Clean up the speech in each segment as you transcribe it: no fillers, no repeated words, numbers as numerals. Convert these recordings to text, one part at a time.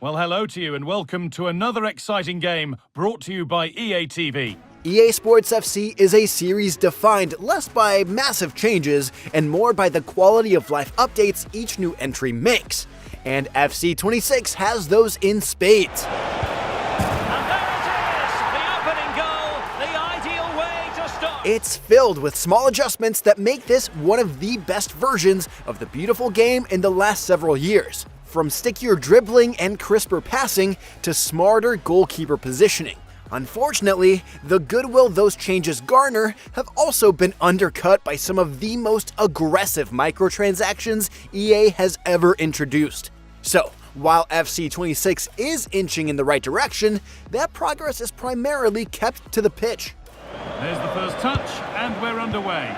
Well, hello to you and welcome to another exciting game brought to you by EA TV. EA Sports FC is a series defined less by massive changes and more by the quality of life updates each new entry makes. And FC 26 has those in spades. And there it is, the opening goal, the ideal way to start. It's filled with small adjustments that make this one of the best versions of the beautiful game in the last several years. From stickier dribbling and crisper passing to smarter goalkeeper positioning. Unfortunately, the goodwill those changes garner have also been undercut by some of the most aggressive microtransactions EA has ever introduced. So, while FC 26 is inching in the right direction, that progress is primarily kept to the pitch. There's the first touch and we're underway.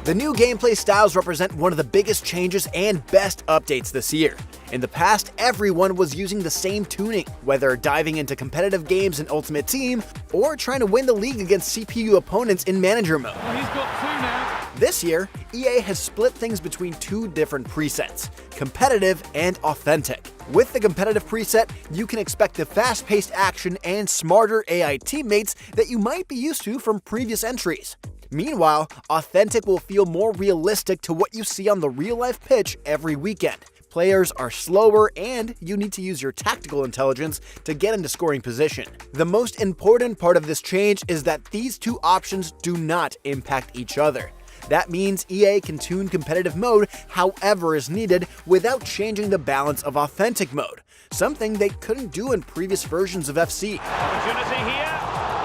The new gameplay styles represent one of the biggest changes and best updates this year. In the past, everyone was using the same tuning, whether diving into competitive games in Ultimate Team or trying to win the league against CPU opponents in Manager mode. Well, he's got two now. This year, EA has split things between two different presets, competitive and authentic. With the competitive preset, you can expect the fast-paced action and smarter AI teammates that you might be used to from previous entries. Meanwhile, authentic will feel more realistic to what you see on the real-life pitch every weekend. Players are slower and you need to use your tactical intelligence to get into scoring position. The most important part of this change is that these two options do not impact each other. That means EA can tune competitive mode however is needed without changing the balance of authentic mode, something they couldn't do in previous versions of FC. Opportunity here,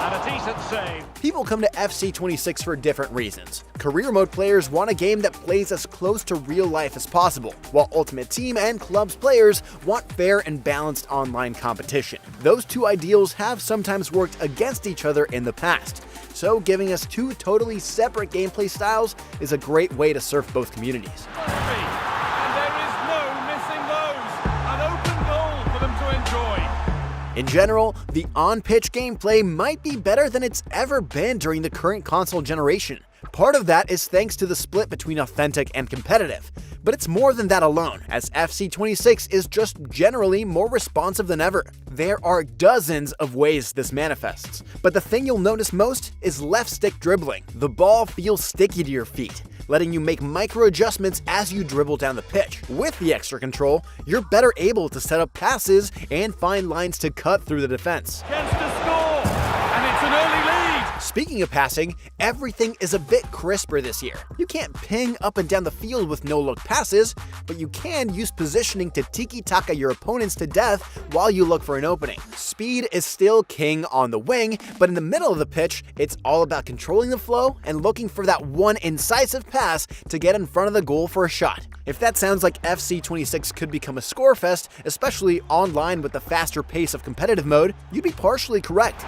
and a decent save. People come to FC 26 for different reasons. Career mode players want a game that plays as close to real life as possible, while Ultimate Team and Clubs players want fair and balanced online competition. Those two ideals have sometimes worked against each other in the past, so giving us two totally separate gameplay styles is a great way to serve both communities. And there is no missing those. An open goal for them to enjoy. In general, the on-pitch gameplay might be better than it's ever been during the current console generation. Part of that is thanks to the split between authentic and competitive, but it's more than that alone, as FC 26 is just generally more responsive than ever. There are dozens of ways this manifests, but the thing you'll notice most is left stick dribbling. The ball feels sticky to your feet, letting you make micro adjustments as you dribble down the pitch. With the extra control, you're better able to set up passes and find lines to cut through the defense. Chance to score, and it's an early lead. Speaking of passing, everything is a bit crisper this year. You can't ping up and down the field with no-look passes, but you can use positioning to tiki-taka your opponents to death while you look for an opening. Speed is still king on the wing, but in the middle of the pitch, it's all about controlling the flow and looking for that one incisive pass to get in front of the goal for a shot. If that sounds like FC 26 could become a scorefest, especially online with the faster pace of competitive mode, you'd be partially correct.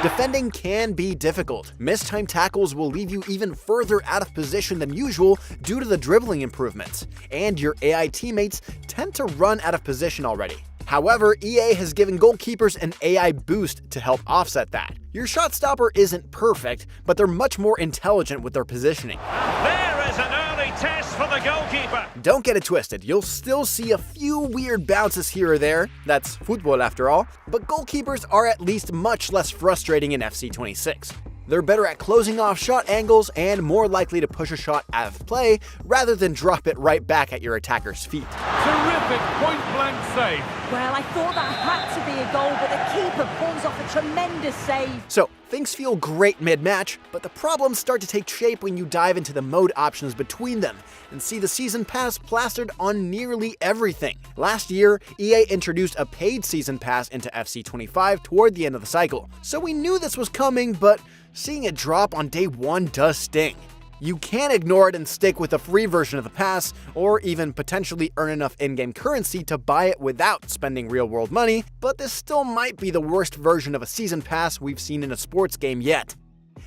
Defending can be difficult. Mistimed tackles will leave you even further out of position than usual due to the dribbling improvements, and your AI teammates tend to run out of position already. However, EA has given goalkeepers an AI boost to help offset that. Your shot stopper isn't perfect, but they're much more intelligent with their positioning. There is an early test for the goalkeeper. Don't get it twisted, you'll still see a few weird bounces here or there, that's football after all, but goalkeepers are at least much less frustrating in FC 26. They're better at closing off shot angles and more likely to push a shot out of play rather than drop it right back at your attacker's feet. Terrific point-blank save. Well, I thought that had to be a goal, but the keeper pulls off a tremendous save. So, things feel great mid-match, but the problems start to take shape when you dive into the mode options between them and see the season pass plastered on nearly everything. Last year, EA introduced a paid season pass into FC 25 toward the end of the cycle, so we knew this was coming, but seeing it drop on day one does sting. You can ignore it and stick with a free version of the pass, or even potentially earn enough in-game currency to buy it without spending real-world money, but this still might be the worst version of a season pass we've seen in a sports game yet.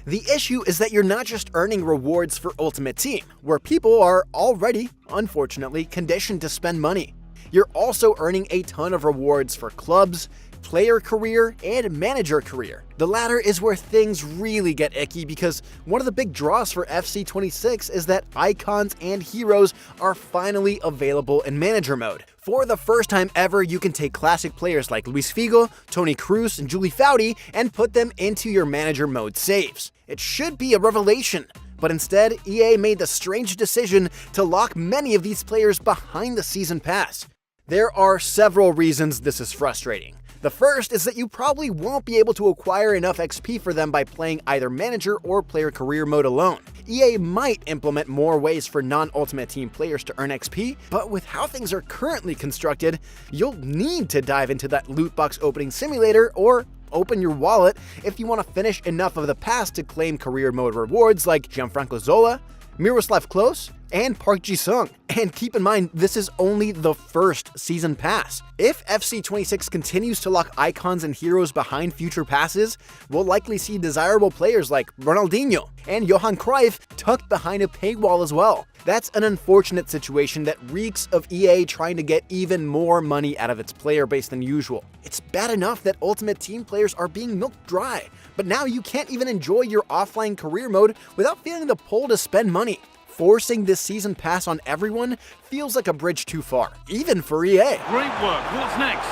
The issue is that you're not just earning rewards for Ultimate Team, where people are already, unfortunately, conditioned to spend money. You're also earning a ton of rewards for clubs, player career and manager career. The latter is where things really get icky because one of the big draws for FC26 is that icons and heroes are finally available in manager mode. For the first time ever, you can take classic players like Luis Figo, Toni Kroos, and Julie Foudy and put them into your manager mode saves. It should be a revelation, but instead, EA made the strange decision to lock many of these players behind the season pass. There are several reasons this is frustrating. The first is that you probably won't be able to acquire enough XP for them by playing either manager or player career mode alone. EA might implement more ways for non-Ultimate Team players to earn XP, but with how things are currently constructed, you'll need to dive into that loot box opening simulator or open your wallet if you want to finish enough of the pass to claim career mode rewards like Gianfranco Zola, Miroslav Klose, and Park Ji-sung. And keep in mind, this is only the first season pass. If FC26 continues to lock icons and heroes behind future passes, we'll likely see desirable players like Ronaldinho and Johan Cruyff tucked behind a paywall as well. That's an unfortunate situation that reeks of EA trying to get even more money out of its player base than usual. It's bad enough that Ultimate Team players are being milked dry, but now you can't even enjoy your offline career mode without feeling the pull to spend money. Forcing this season pass on everyone feels like a bridge too far, even for EA. Great work. What's next?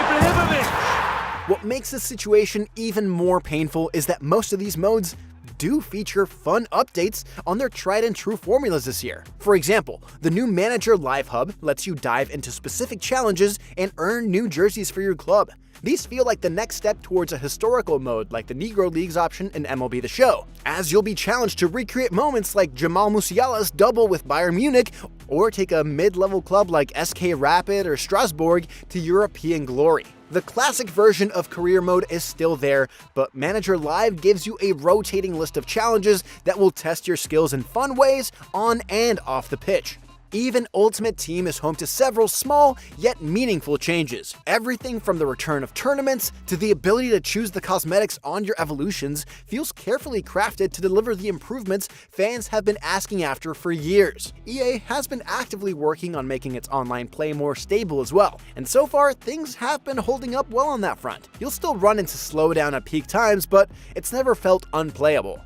Ibrahimovic! What makes this situation even more painful is that most of these modes do feature fun updates on their tried and true formulas this year. For example, the new Manager Live Hub lets you dive into specific challenges and earn new jerseys for your club. These feel like the next step towards a historical mode like the Negro Leagues option in MLB The Show, as you'll be challenged to recreate moments like Jamal Musiala's double with Bayern Munich, or take a mid-level club like SK Rapid or Strasbourg to European glory. The classic version of career mode is still there, but Manager Live gives you a rotating list of challenges that will test your skills in fun ways on and off the pitch. Even Ultimate Team is home to several small yet meaningful changes. Everything from the return of tournaments to the ability to choose the cosmetics on your evolutions feels carefully crafted to deliver the improvements fans have been asking after for years. EA has been actively working on making its online play more stable as well, and so far things have been holding up well on that front. You'll still run into slowdown at peak times, but it's never felt unplayable.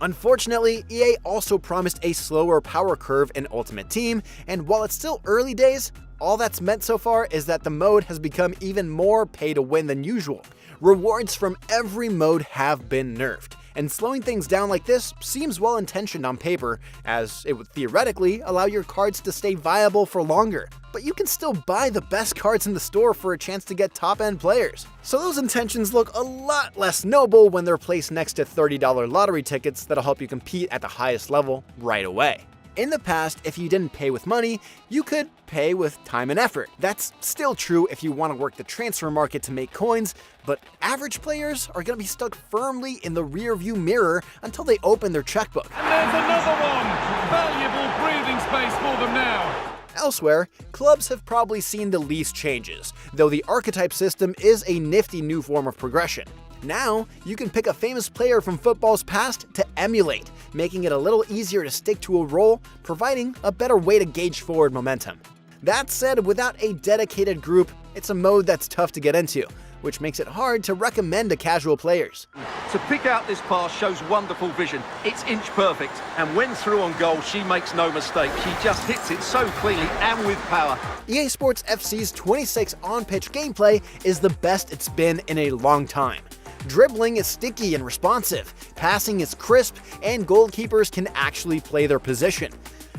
Unfortunately, EA also promised a slower power curve in Ultimate Team, and while it's still early days, all that's meant so far is that the mode has become even more pay to win than usual. Rewards from every mode have been nerfed, and slowing things down like this seems well intentioned on paper, as it would theoretically allow your cards to stay viable for longer. But you can still buy the best cards in the store for a chance to get top-end players. So those intentions look a lot less noble when they're placed next to $30 lottery tickets that'll help you compete at the highest level right away. In the past, if you didn't pay with money, you could pay with time and effort. That's still true if you want to work the transfer market to make coins, but average players are going to be stuck firmly in the rearview mirror until they open their checkbook. And there's another one! Valuable breathing space for them now. Elsewhere, clubs have probably seen the least changes, though the archetype system is a nifty new form of progression. Now, you can pick a famous player from football's past to emulate, making it a little easier to stick to a role, providing a better way to gauge forward momentum. That said, without a dedicated group, it's a mode that's tough to get into, which makes it hard to recommend to casual players. To pick out this pass shows wonderful vision. It's inch perfect, and when through on goal, she makes no mistake. She just hits it so cleanly and with power. EA Sports FC's 26 on-pitch gameplay is the best it's been in a long time. Dribbling is sticky and responsive, passing is crisp, and goalkeepers can actually play their position.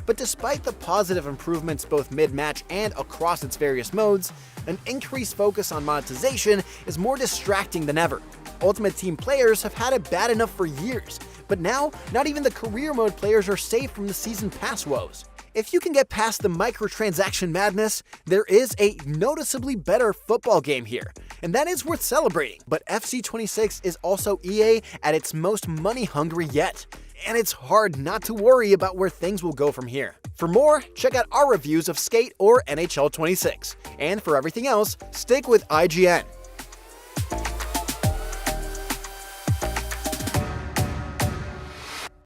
But despite the positive improvements both mid-match and across its various modes, an increased focus on monetization is more distracting than ever. Ultimate Team players have had it bad enough for years, but now not even the career mode players are safe from the season pass woes. If you can get past the microtransaction madness, there is a noticeably better football game here, and that is worth celebrating. But FC26 is also EA at its most money-hungry yet, and it's hard not to worry about where things will go from here. For more, check out our reviews of Skate or NHL 26, and for everything else, stick with IGN.